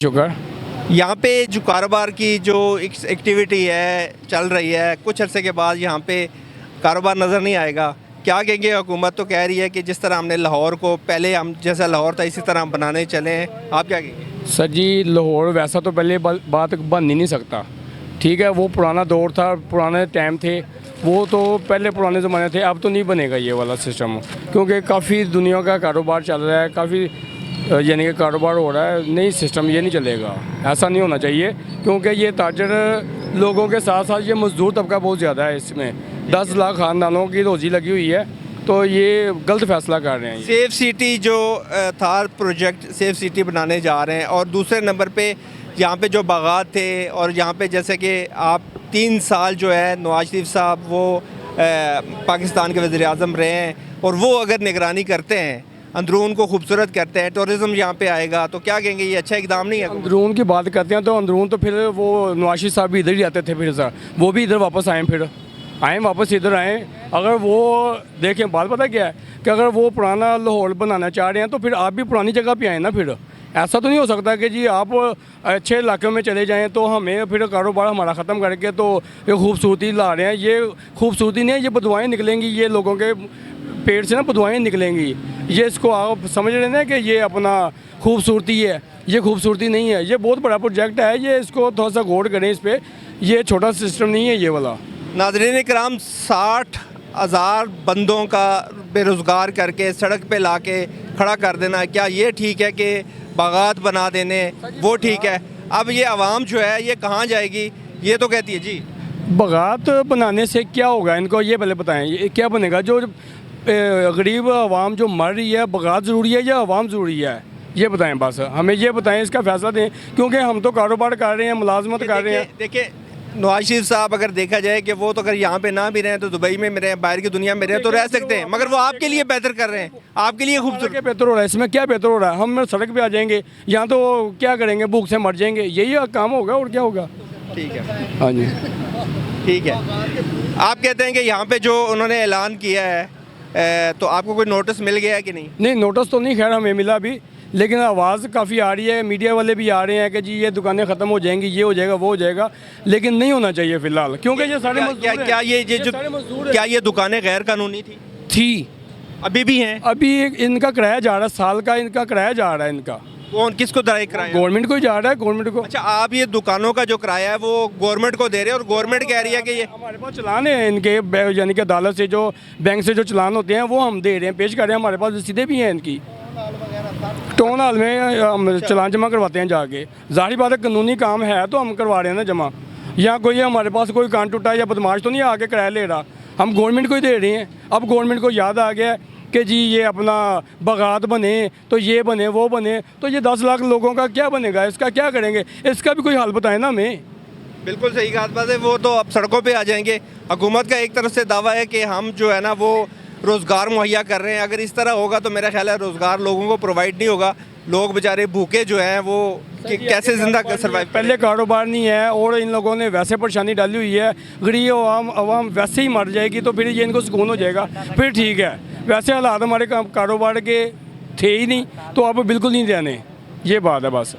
शुक्र। यहाँ पे जो कारोबार की जो एक्टिविटी है चल रही है, कुछ अरसे के बाद यहाँ पे कारोबार नज़र नहीं आएगा। क्या कहेंगे? हुकूमत तो कह रही है कि जिस तरह हमने लाहौर को पहले हम जैसा लाहौर था इसी तरह हम बनाने चले हैं। आप क्या कहेंगे? सर जी, लाहौर वैसा तो पहले बात बन ही नहीं सकता। ठीक है, वो पुराना दौर था, पुराने टाइम थे, वो तो पहले पुराने ज़माने थे। अब तो नहीं बनेगा ये वाला सिस्टम, क्योंकि काफ़ी दुनिया का कारोबार चल रहा है, काफ़ी यानी कि कारोबार हो रहा है। नहीं, सिस्टम ये नहीं चलेगा, ऐसा नहीं होना चाहिए, क्योंकि ये ताजर लोगों के साथ साथ ये मजदूर तबका बहुत ज़्यादा है। इसमें 10 लाख ख़ानदानों की रोज़ी लगी हुई है, तो ये गलत फैसला कर रहे हैं। सेफ सिटी जो था प्रोजेक्ट, सेफ सिटी बनाने जा रहे हैं, और दूसरे नंबर पे यहाँ पे जो बागात थे, और यहाँ पे जैसे कि आप 3 साल जो है नवाज शरीफ साहब वो पाकिस्तान के वज़ीर आज़म रहे हैं, और वो अगर निगरानी करते हैं, अंदरून को खूबसूरत करते हैं, टूरिज़्म यहाँ पे आएगा, तो क्या कहेंगे ये अच्छा इकदाम नहीं है? अंदरून की बात करते हैं तो अंदरून तो फिर वो नवाज शरीफ साहब भी इधर ही आते थे, फिर सर वो भी इधर वापस आए वापस इधर आए। अगर वो देखें, बात पता क्या है कि अगर वो पुराना लाहौर बनाना चाह रहे हैं तो फिर आप भी पुरानी जगह पे आए ना। फिर ऐसा तो नहीं हो सकता कि जी आप अच्छे इलाकों में चले जाएं तो हमें फिर कारोबार हमारा ख़त्म करके तो ये खूबसूरती ला रहे हैं। ये खूबसूरती नहीं है, ये बदवाएँ निकलेंगी, ये लोगों के पेड़ से ना बदवाएँ निकलेंगी। ये इसको आप समझ रहे हैं कि ये अपना खूबसूरती है, ये खूबसूरती नहीं है। ये बहुत बड़ा प्रोजेक्ट है, ये इसको थोड़ा सा गौर करें इस पर। ये छोटा सिस्टम नहीं है ये वाला। नाज़रीन कराम, 60,000 बंदों का बेरोज़गार करके सड़क पे लाके खड़ा कर देना, क्या ये ठीक है? कि बागात बना देने वो ठीक है? अब ये आवाम जो है ये कहाँ जाएगी? ये तो कहती है जी बागात बनाने से क्या होगा, इनको ये पहले बताएं, ये क्या बनेगा? जो गरीब आवाम जो मर रही है, बागात ज़रूरी है या आवाम ज़रूरी है? ये बताएं, बस हमें ये बताएं, इसका फ़ैसला दें, क्योंकि हम तो कारोबार कर रहे हैं, मुलाजमत कर रहे हैं। देखिए, नवाज शरीफ साहब अगर देखा जाए कि वो तो अगर यहाँ पे ना भी रहें तो दुबई में रहें, बाहर की दुनिया में रहें तो रह सकते हैं, मगर वो आपके लिए बेहतर कर रहे हैं, आपके लिए खूबसूरत। क्या बेहतर हो रहा है इसमें? क्या बेहतर हो रहा है? हम सड़क पे आ जाएंगे, यहाँ तो क्या करेंगे? भूख से मर जाएंगे, यही काम होगा और क्या होगा? ठीक है, हाँ जी, ठीक है। आप कहते हैं कि यहाँ पे जो उन्होंने ऐलान किया है, तो आपको कोई नोटिस मिल गया है कि नहीं? नहीं, नोटिस तो नहीं खैर हमें मिला अभी, लेकिन आवाज़ काफ़ी आ रही है, मीडिया वाले भी आ रहे हैं कि जी ये दुकानें ख़त्म हो जाएंगी, ये हो जाएगा, वो हो जाएगा, लेकिन नहीं होना चाहिए फ़िलहाल, क्योंकि ये सारे क्या ये दुकानें गैर कानूनी थी, अभी भी हैं? अभी इनका किराया जा रहा है, साल का इनका किराया जा रहा है इनका। कौन किसको किराया? गवर्नमेंट को ही जा रहा है, गवर्नमेंट को। अच्छा, आप ये दुकानों का जो किराया है वो गवर्नमेंट को दे रहे हैं, और गवर्नमेंट कह रही है कि ये हमारे पास चलान है इनके, यानी कि अदालत से जो बैंक से जो चलान होते हैं वो हम दे रहे हैं, पेश कर रहे हैं, हमारे पास रसीदें भी हैं इनकी। टाउन हॉल में हम चलान जमा करवाते हैं जाके। ज़ाहिर बात है, कानूनी काम है तो हम करवा रहे हैं ना जमा। यहाँ कोई हमारे पास कोई कान टूटा या बदमाश तो नहीं आके किराया ले रहा, हम गवर्नमेंट को ही दे रहे हैं। अब गवर्नमेंट को याद आ गया कि जी ये अपना बागात बने तो ये बने वो बने, तो ये 10 लाख लोगों का क्या बनेगा? इसका क्या करेंगे? इसका भी कोई हल बताए ना हमें। बिल्कुल सही बात है, वो तो अब सड़कों पे आ जाएंगे। हुकूमत का एक तरफ से दावा है कि हम जो है ना वो रोज़गार मुहैया कर रहे हैं। अगर इस तरह होगा तो मेरा ख्याल है रोज़गार लोगों को प्रोवाइड नहीं होगा, लोग बेचारे भूखे जो हैं वो कैसे ज़िंदा सर्वाइव। पहले कारोबार नहीं है और इन लोगों ने वैसे परेशानी डाली हुई है, गरीब आवाम वैसे ही मर जाएगी, तो फिर ये इनको सुकून हो जाएगा, फिर ठीक है। वैसे हालात हमारे कारोबार के थे ही नहीं, तो अब बिल्कुल नहीं रहने, ये बात है बस।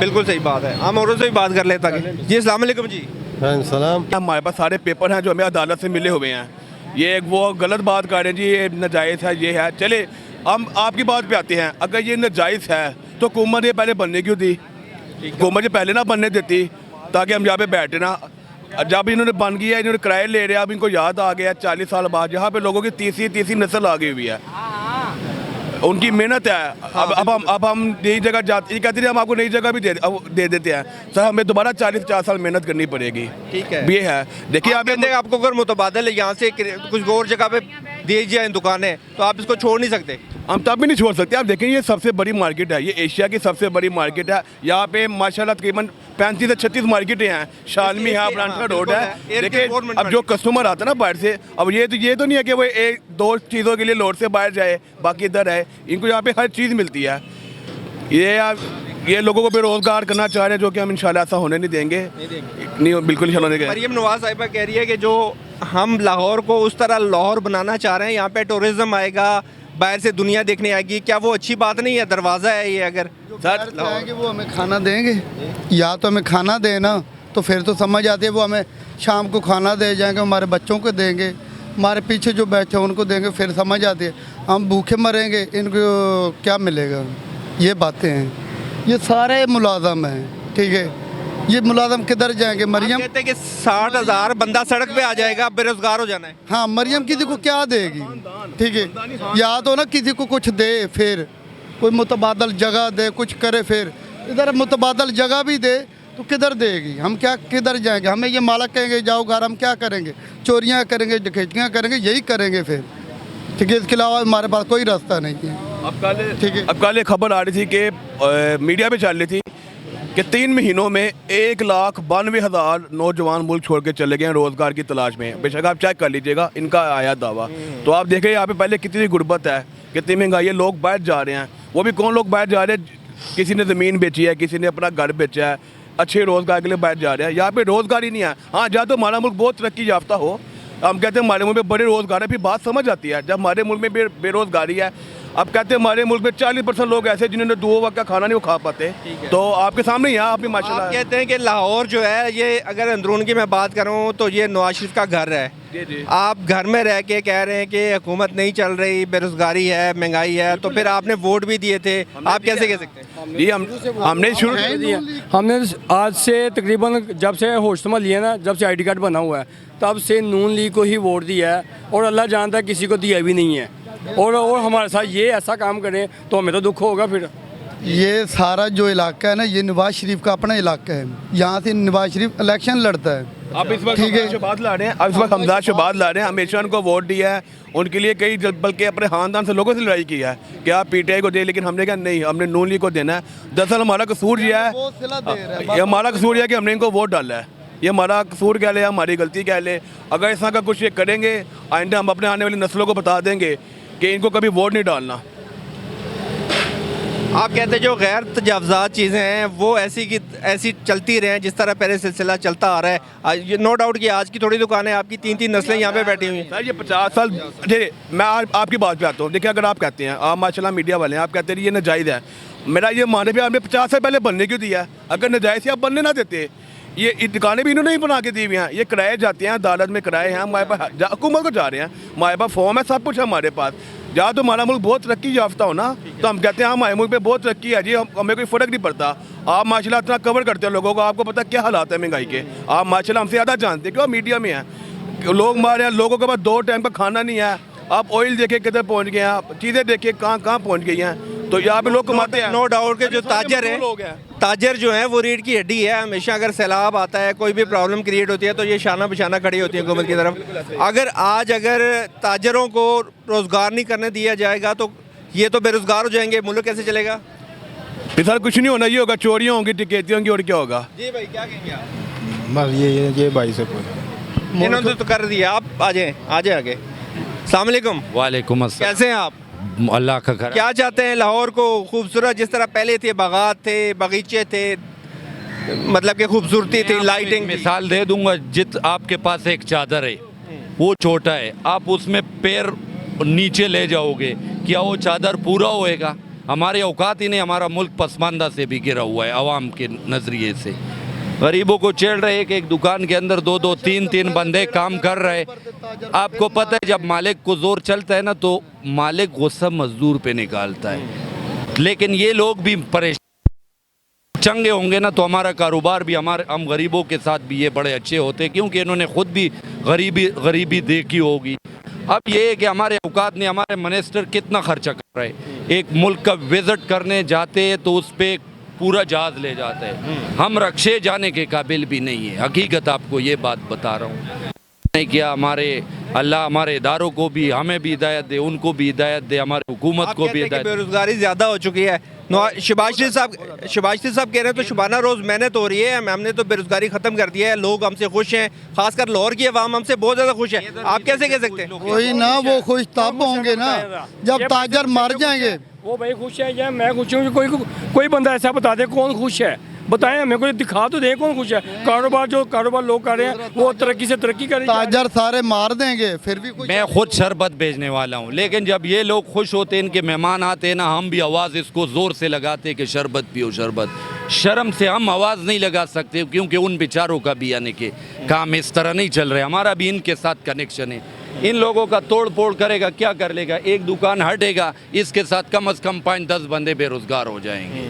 बिल्कुल सही बात है, हम औरों से भी बात कर लेते हैं। जी अस्सलाम वालेकुम जी। सलाम। हमारे पास सारे पेपर हैं जो हमें अदालत से मिले हुए हैं। ये वो गलत बात कर रहे हैं जी, ये नाजायज़ है, ये है। चले हम आपकी बात पे आते हैं, अगर ये नाजायज़ है तो हुकूमत ये पहले बनने क्यों दी? हुकूमत ये पहले ना बनने देती, ताकि हम यहाँ पे बैठे ना। जब इन्होंने बन गया, इन्होंने किराए ले रहे हैं, अब इनको याद आ गया 40 साल बाद, यहाँ पे लोगों की तीसरी नस्ल आ गई हुई है, उनकी मेहनत है। अब हम नई जगह जाते, ये कहते हैं हम आपको नई जगह भी दे देते हैं, सर हमें दोबारा 40-50 साल मेहनत करनी पड़ेगी। ठीक है, ये है। देखिए आप कहते हैं आपको अगर मुतबादल यहाँ से कुछ और जगह पे दे जाए दुकानें तो आप इसको छोड़ नहीं सकते? हम तब भी नहीं छोड़ सकते। आप देखें, ये सबसे बड़ी मार्केट है, ये एशिया की सबसे बड़ी मार्केट है। यहाँ पे माशाल्लाह तकरीबन 35 से 36 मार्केटें हैं, शालमी है, ब्रांडा रोड है। देखिए, अब जो कस्टमर आता है ना बाहर से, अब ये तो नहीं है कि वो 1-2 चीज़ों के लिए लोड से बाहर जाए, बाकी इधर है। इनको यहाँ पे हर चीज़ मिलती है। ये लोगों को बेरोजगार करना चाह रहे हैं, जो कि हम इंशाल्लाह ऐसा होने नहीं देंगे, नहीं बिल्कुल नहीं होने देंगे। मरियम नवाज साहिबा कह रही है कि जो हम लाहौर को उस तरह लाहौर बनाना चाह रहे हैं, यहाँ पे टूरिज़्म आएगा, बाहर से दुनिया देखने आएगी, क्या वो अच्छी बात नहीं है? दरवाज़ा है ये। अगर सर जाएंगे वो हमें खाना देंगे, या तो हमें खाना देना तो फिर तो समझ आती है। वो हमें शाम को खाना दे जाएंगे, हमारे बच्चों को देंगे, हमारे पीछे जो बैठे हैं उनको देंगे, फिर समझ आती है। हम भूखे मरेंगे, इनको क्या मिलेगा? ये बातें हैं, ये सारे मुलाजम हैं, ठीक है। ये मुलाजम किधर जाएंगे? मरियम कहते हैं कि 60,000 बंदा सड़क पे आ जाएगा, बेरोजगार हो जाना है। हाँ, मरियम किसी को क्या देगी? ठीक है, या तो ना किसी को कुछ दे, फिर कोई मुतबादल जगह दे, कुछ करे। फिर इधर मुतबादल जगह भी दे तो किधर देगी? हम क्या किधर जाएंगे? हमें ये मालक कहेंगे जाओ घर, हम क्या करेंगे? चोरियां करेंगे, डकैतियां करेंगे, यही करेंगे फिर, ठीक है। इसके अलावा हमारे पास कोई रास्ता नहीं है। ठीक है। अब कल एक खबर आ रही थी कि मीडिया पे चल रही थी कि 3 महीनों में 1,92,000 नौजवान मुल्क छोड़ के चले गए हैं रोज़गार की तलाश में। बेशक आप चेक कर लीजिएगा, इनका आया दावा। तो आप देखें यहाँ पे पहले कितनी गुर्बत है, कितनी महंगाई है, लोग बाहर जा रहे हैं। वो भी कौन लोग बाहर जा रहे हैं? किसी ने ज़मीन बेची है, किसी ने अपना घर बेचा है, अच्छे रोज़गार के लिए बाहर जा रहे हैं। यहाँ पे रोज़गार ही नहीं है। हाँ, जहाँ तो हमारा मुल्क बहुत तरक्की याफ्ता हो, हम कहते हैं हमारे मुल्क में बड़े रोज़गार है, फिर बात समझ आती है। जब हमारे मुल्क में बेरोज़गारी है, अब कहते हैं हमारे मुल्क में 40% लोग ऐसे जिन्होंने 2 वक्त का खाना नहीं वो खा पाते। तो आपके सामने ही है, आप भी आप माशाल्लाह। कहते हैं कि लाहौर जो है, ये अगर अंदरून की मैं बात करूं तो ये नवाज शरीफ का घर है। जी जी। आप घर में रह के कह रहे हैं कि हुकूमत नहीं चल रही, बेरोजगारी है, महंगाई है, तो फिर आपने वोट भी दिए थे, आप कैसे कह सकते हैं? जी हमने शुरू कर दिया। हमने आज से तकरीबन जब से होशतमा लिया ना, जब से ID कार्ड बना हुआ है, तब से नून लीग को ही वोट दिया है। और अल्लाह जानता है किसी को दिया भी नहीं है। और हमारे साथ ये ऐसा काम करें तो हमें तो दुख होगा। फिर ये सारा जो इलाका है ना, ये नवाज शरीफ का अपना इलाका है। यहाँ से नवाज शरीफ इलेक्शन लड़ता है। आप इस वक्त ठीक है। हमदाद शहबाज ला रहे हैं, अब इस वक्त हमदाद शहबाज ला रहे हैं। हमेशा उनको वोट दिया है, उनके लिए कई बल्कि अपने खानदान से लोगों से लड़ाई की है कि आप PTI को दे, लेकिन हमने कहा नहीं, हमने नून लीग को देना है। दरअसल हमारा कसूर ये है, ये हमारा कसूर है कि हमने इनको वोट डाला है। ये हमारा कसूर कह ले, हमारी गलती कह ले। अगर इस तरह का कुछ ये करेंगे, आइंदा हम अपने आने वाली नस्लों को बता देंगे कि इनको कभी वोट नहीं डालना। आप कहते हैं जो गैर तजावज़ात चीज़ें हैं वो ऐसी की ऐसी चलती रहें जिस तरह पहले सिलसिला चलता आ रहा है। ये नो डाउट कि आज की थोड़ी दुकानें, आपकी 3-3 नस्लें यहाँ पे बैठी हुई हैं। सर ये 50 साल, देखिए मैं आपकी बात पे आता हूँ। देखिए अगर आप कहते हैं, आप माशाल्लाह मीडिया वाले हैं, आप कहते हैं ये नाजायज़ है, मेरा ये माने भी आपने 50 साल पहले बनने क्यों दिया? अगर नाजायज़ आप बनने ना देते, ये दुकानें भी इन्होंने ही बना के दी हुई हैं। ये किराए जाते हैं, अदालत में किराए हैं, हमारे पास हुकूमत को जा रहे हैं, हमारे पास फॉर्म है, सब कुछ है हमारे पास। जहाँ तो हमारा मुल्क बहुत तरक्की याफ्ता हो ना, तो हम कहते हैं हमारे मुल्क में बहुत तरक्की है जी, हमें कोई फ़र्क नहीं पड़ता। आप माशाल्लाह इतना कवर करते हो लोगों को, आपको पता क्या हालात है महंगाई के। आप माशाल्लाह हमसे ज़्यादा जानते हैं, क्यों मीडिया में है। लोग मारे हैं, लोगों के पास 2 टाइम का खाना नहीं है। आप ऑयल देखिए किधर पहुँच गए हैं, आप चीज़ें देखिए कहाँ पहुँच गई हैं। तो यहाँ पे लोग कमाते हैं। नो डाउट के जो ताजर हैं, ताजर जो हैं वो रीढ़ की हड्डी है। हमेशा अगर सैलाब आता है, कोई भी प्रॉब्लम क्रिएट होती है, तो ये शाना बशाना खड़ी होती है हुकूमत की तरफ। अगर ताजरों को रोज़गार नहीं करने दिया जाएगा तो ये तो बेरोज़गार हो जाएंगे, मुल्क कैसे चलेगा? सर कुछ नहीं होना, ये होगा चोरियाँ होंगी, टिकैतियाँ होंगी, और क्या होगा? जी भाई, क्या कहेंगे आप? बस ये भाई से पूछ। इन्होंने तो कर दिया, आप आ जाए आगे। अस्सलाम वालेकुम। वालेकुम अस्सलाम। कैसे हैं आप? अल्लाह का कर। क्या चाहते हैं लाहौर को खूबसूरत जिस तरह पहले थे, बागात थे, बगीचे थे, मतलब कि खूबसूरती थी, लाइटिंग थी। मिसाल दे दूंगा, आपके पास एक चादर है, वो छोटा है, आप उसमें पैर नीचे ले जाओगे, क्या वो चादर पूरा होएगा? हमारे औकात ही नहीं, हमारा मुल्क पसमानदा से भी घिरा हुआ है अवाम के नज़रिए से। गरीबों को चेड़ रहे एक दुकान के अंदर 2-2, 3-3 बंदे काम कर रहे। आपको पता है जब मालिक को जोर चलता है ना, तो मालिक गुस्सा मजदूर पे निकालता है। लेकिन ये लोग भी परेशान चंगे होंगे ना, तो हमारा कारोबार भी, हम गरीबों के साथ भी ये बड़े अच्छे होते, क्योंकि इन्होंने खुद भी गरीबी देखी होगी। अब ये है कि हमारे औकात ने, हमारे मिनिस्टर कितना खर्चा कर रहे हैं। एक मुल्क का विजिट करने जाते हैं तो उस पर पूरा जहाज ले जाते हैं, हम रक्षे जाने के काबिल भी नहीं है। हकीकत आपको ये बात बता रहा हूँ। नहीं किया हमारे अल्लाह हमारे इदारों को भी, हमें भी हिदायत दे, उनको भी हिदायत दे, हमारे हुकूमत को भी हिदायत। बेरोजगारी ज़्यादा हो चुकी है। शहबाज शरीफ साहब कह रहे हैं तो शुबाना रोज़ मेहनत हो रही है, हमने तो बेरोजगारी ख़त्म कर दिया है, लोग हमसे खुश हैं, खासकर लाहौर की आवाम हमसे बहुत ज़्यादा खुश है। आप कैसे कह सकते हैं? कोई ना, वो खुश तब होंगे ना जब ताजर मर जाएंगे। वो भाई खुश है या मैं खुश हूँ? कोई बंदा ऐसा बता दे कौन खुश है। बताएं हमें, को दिखा तो दें कौन खुश है। कारोबार लोग कर रहे हैं वो तरक्की से तरक्की करें। ताजर सारे मार देंगे फिर भी कुछ। मैं खुद शरबत बेचने वाला हूँ, लेकिन जब ये लोग खुश होते हैं, इनके मेहमान आते हैं ना, हम भी आवाज़ इसको ज़ोर से लगाते हैं कि शरबत पियो शरबत। शर्म से हम आवाज़ नहीं लगा सकते, क्योंकि उन बेचारों का भी यानी कि काम इस तरह नहीं चल रहा है। हमारा भी इनके साथ कनेक्शन है। इन लोगों का तोड़ फोड़ करेगा, क्या कर लेगा? एक दुकान हटेगा, इसके साथ कम से कम 5-10 बंदे बेरोजगार हो जाएंगे।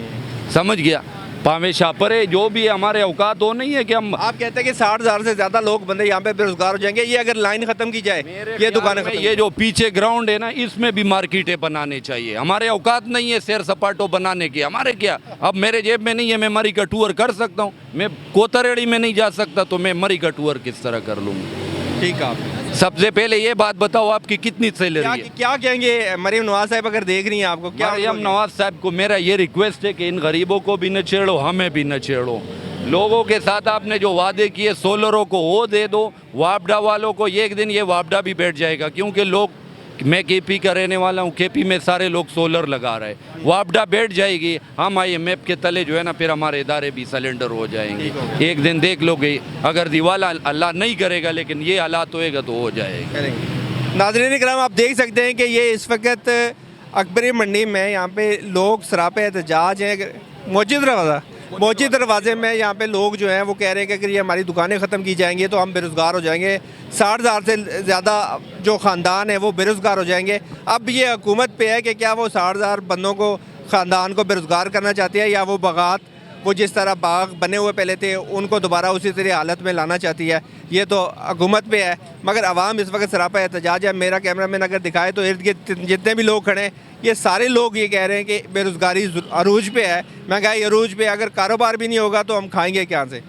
समझ गया? पावे शापरे जो भी हमारे औकात हो नहीं है कि हम। आप कहते हैं कि 60,000 से ज़्यादा लोग बंदे यहाँ पे बेरोजगार हो जाएंगे, ये अगर लाइन ख़त्म की जाए, ये दुकानें खत्म ये जो पीछे ग्राउंड है ना, इसमें भी मार्केटें बनाने चाहिए। हमारे औकात नहीं है सैर सपाटो बनाने की। हमारे क्या, अब मेरे जेब में नहीं है, मैं मरी का टूर कर सकता हूँ। मैं कोतरेड़ी में नहीं जा सकता, तो मैं मरी का टूर किस तरह कर लूँगा? ठीक है। आप सबसे पहले ये बात बताओ, आपकी कितनी सैलरी है? क्या कहेंगे मरीम नवाज साहब अगर देख रही हैं आपको? क्या मरियम नवाज साहब को मेरा ये रिक्वेस्ट है कि इन गरीबों को भी न छेड़ो, हमें भी न छेड़ो। लोगों के साथ आपने जो वादे किए, सोलरों को वो दे दो, वापडा वालों को एक दिन ये वापडा भी बैठ जाएगा, क्योंकि लोग, मैं केपी का रहने वाला हूँ, केपी में सारे लोग सोलर लगा रहे हैं। वापडा बैठ जाएगी, हम IMF के तले जो है ना, फिर हमारे इदारे भी सिलेंडर हो जाएंगे। एक दिन देख लोगे, अगर दिवाला अल्लाह नहीं करेगा, लेकिन ये हालात होएगा तो हो जाएगा। नाज़रीन इकराम, आप देख सकते हैं कि ये इस वक्त अकबरी मंडी में यहाँ पे लोग सरापे एहतजाज हैं। मौजूद दरवाजे में यहाँ पे लोग जो हैं वो कह रहे हैं कि अगर ये हमारी दुकानें ख़त्म की जाएंगी तो हम बेरोज़गार हो जाएंगे। 60,000 से ज़्यादा जो ख़ानदान है वो बेरोज़गार हो जाएंगे। अब ये हुकूमत पे है कि क्या वो 60,000 बंदों को, ख़ानदान को बेरोज़गार करना चाहती है, या वो बगात, वो जिस तरह बाग बने हुए पहले थे उनको दोबारा उसी तरह हालत में लाना चाहती है। ये तो हुकूमत पे है, मगर आवाम इस वक्त सरापा एहतजाज है। मेरा कैमरामैन अगर दिखाए तो इर्द गिर्द जितने भी लोग खड़े हैं, ये सारे लोग ये कह रहे हैं कि बेरोज़गारी अरूज पे है, महंगाई अरूज पे है। अगर कारोबार भी नहीं होगा तो हम खाएंगे क्या से?